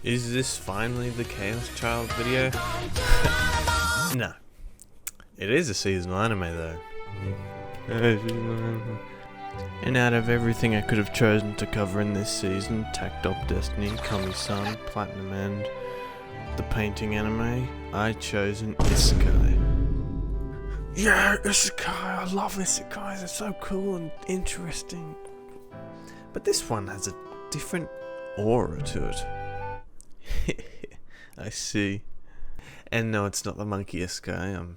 Is this finally the Chaos Child video? No. It is a seasonal anime though. And out of everything I could have chosen to cover in this season, Tacked Up Destiny, Kami-san, Platinum End, the painting anime, I chose an Isekai. Yeah, Isekai! I love Isekais, they're so cool and interesting. But this one has a different aura to it. I see. And no, it's not the monkey Isekai,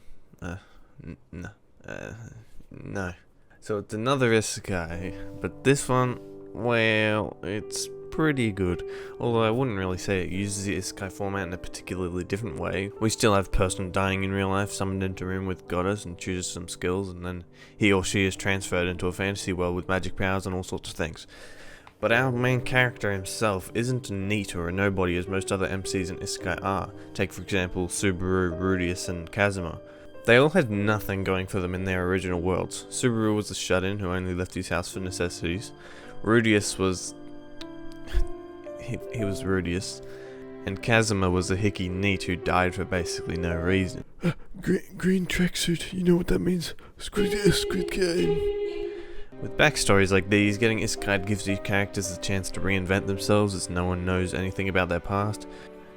no. So it's another Isekai, but this one, well, it's pretty good. Although I wouldn't really say it uses the Isekai format in a particularly different way. We still have person dying in real life, summoned into a room with goddess and chooses some skills, and then he or she is transferred into a fantasy world with magic powers and all sorts of things. But our main character himself isn't a NEET or a nobody as most other MCs in Isekai are. Take for example Subaru, Rudius and Kazuma. They all had nothing going for them in their original worlds. Subaru was a shut-in who only left his house for necessities. Rudius was... he was Rudius. And Kazuma was a hickey NEET who died for basically no reason. Green tracksuit, you know what that means? Squid Game. With backstories like these, getting Isekai gives these characters the chance to reinvent themselves as no one knows anything about their past.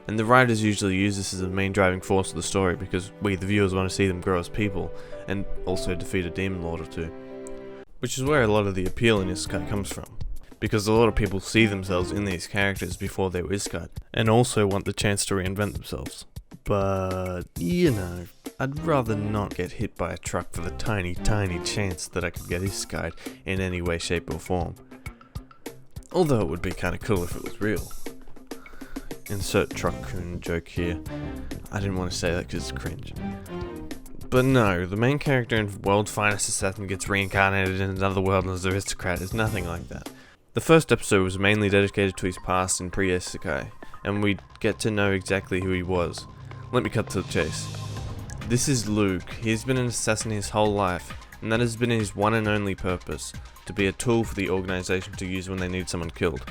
And the writers usually use this as the main driving force of the story because we, the viewers, want to see them grow as people, and also defeat a demon lord or two. Which is where a lot of the appeal in Isekai comes from. Because a lot of people see themselves in these characters before they were Isekai, and also want the chance to reinvent themselves. But, you know, I'd rather not get hit by a truck for the tiny chance that I could get Isekai'd in any way, shape or form. Although it would be kinda cool if it was real. Insert truck-coon joke here. I didn't want to say that because it's cringe. But no, the main character in World's Finest Assassin gets reincarnated in another world as Aristocrat is nothing like that. The first episode was mainly dedicated to his past in pre-Isekai, and we get to know exactly who he was. Let me cut to the chase. This is Luke. He has been an assassin his whole life, and that has been his one and only purpose, to be a tool for the organization to use when they need someone killed.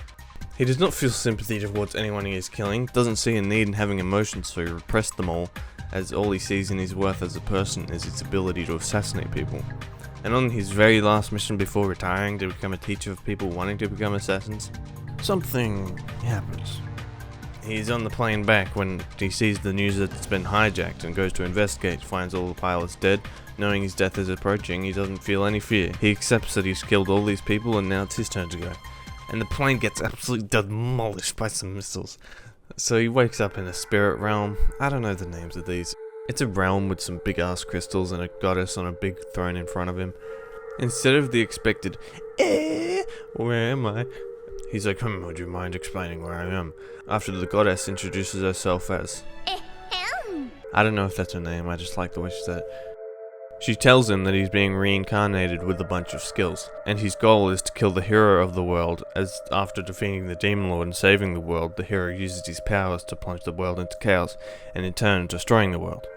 He does not feel sympathy towards anyone he is killing, doesn't see a need in having emotions so he repressed them all, as all he sees in his worth as a person is his ability to assassinate people. And on his very last mission before retiring to become a teacher of people wanting to become assassins, something happens. He's on the plane back when he sees the news that it's been hijacked and goes to investigate, finds all the pilots dead. Knowing his death is approaching, he doesn't feel any fear. He accepts that he's killed all these people and now it's his turn to go. And the plane gets absolutely demolished by some missiles. So he wakes up in a spirit realm. I don't know the names of these. It's a realm with some big ass crystals and a goddess on a big throne in front of him. Instead of the expected, where am I? He's like, would you mind explaining where I am? After the goddess introduces herself as... I don't know if that's her name, I just like the way she said it. She tells him that he's being reincarnated with a bunch of skills, and his goal is to kill the hero of the world, as after defeating the Demon Lord and saving the world, the hero uses his powers to plunge the world into chaos, and in turn destroying the world.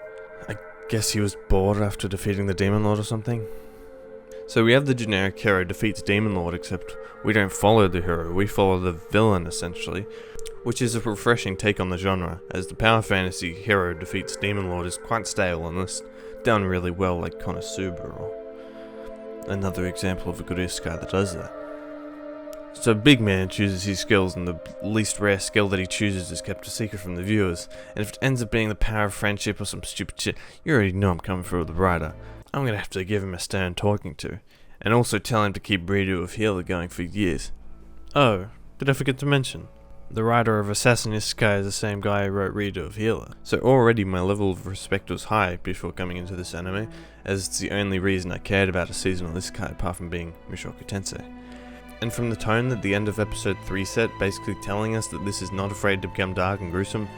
I guess he was bored after defeating the Demon Lord or something? So we have the generic hero defeats Demon Lord, except we don't follow the hero, we follow the villain essentially, which is a refreshing take on the genre, as the power fantasy hero defeats Demon Lord is quite stale unless done really well like Konosuba or another example of a good isekai that does that. So Big Man chooses his skills and the least rare skill that he chooses is kept a secret from the viewers, and if it ends up being the power of friendship or some stupid shit, you already know I'm coming for the writer. I'm gonna have to give him a stern talking to, and also tell him to keep Redo of Healer going for years. Oh, did I forget to mention? The writer of Assassin Isekai is the same guy who wrote Redo of Healer, so already my level of respect was high before coming into this anime, as it's the only reason I cared about a seasonal isekai apart from being Mushoku Tensei. And from the tone that the end of episode 3 set, basically telling us that this is not afraid to become dark and gruesome,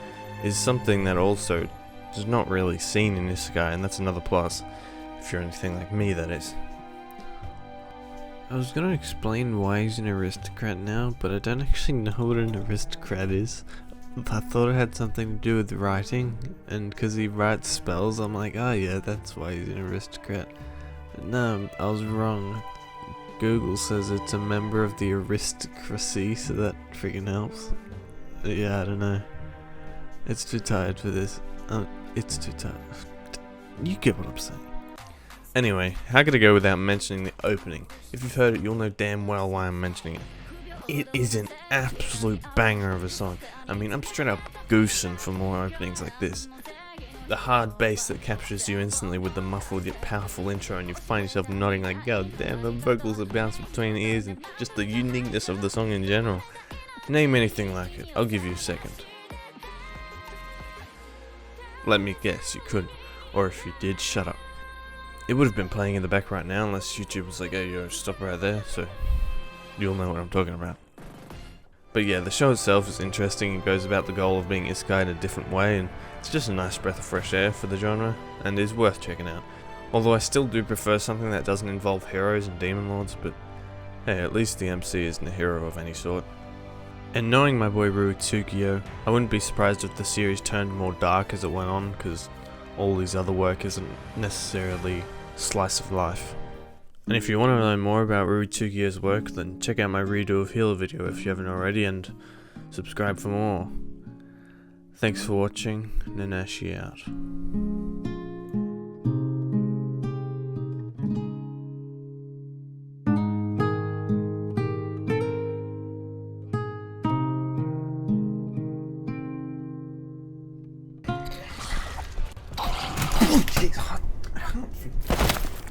is something that also is not really seen in isekai, and that's another plus, if you're anything like me that is. I was gonna explain why he's an aristocrat now, but I don't actually know what an aristocrat is. I thought it had something to do with writing, and because he writes spells, I'm like, oh yeah, that's why he's an aristocrat. But no, I was wrong. Google says it's a member of the aristocracy, so that freaking helps. But yeah, I don't know. It's too tired for this. It's too tired. You get what I'm saying. Anyway, how could I go without mentioning the opening? If you've heard it, you'll know damn well why I'm mentioning it. It is an absolute banger of a song. I mean, I'm straight up goosing for more openings like this. The hard bass that captures you instantly with the muffled yet powerful intro, and you find yourself nodding like, god damn, the vocals that bounce between ears, and just the uniqueness of the song in general. Name anything like it, I'll give you a second. Let me guess, you couldn't. Or if you did, shut up. It would have been playing in the back right now unless YouTube was like, hey yo, stop right there, so you'll know what I'm talking about. But yeah, the show itself is interesting. It goes about the goal of being Isekai in a different way, and it's just a nice breath of fresh air for the genre, and is worth checking out. Although I still do prefer something that doesn't involve heroes and demon lords, but hey, at least the MC isn't a hero of any sort. And knowing my boy Tsukiyo, I wouldn't be surprised if the series turned more dark as it went on, because all his other work isn't necessarily slice of life. And if you want to know more about Tsukiyo's work, then check out my redo of Healer video if you haven't already, and subscribe for more. Thanks for watching. Nanashi out.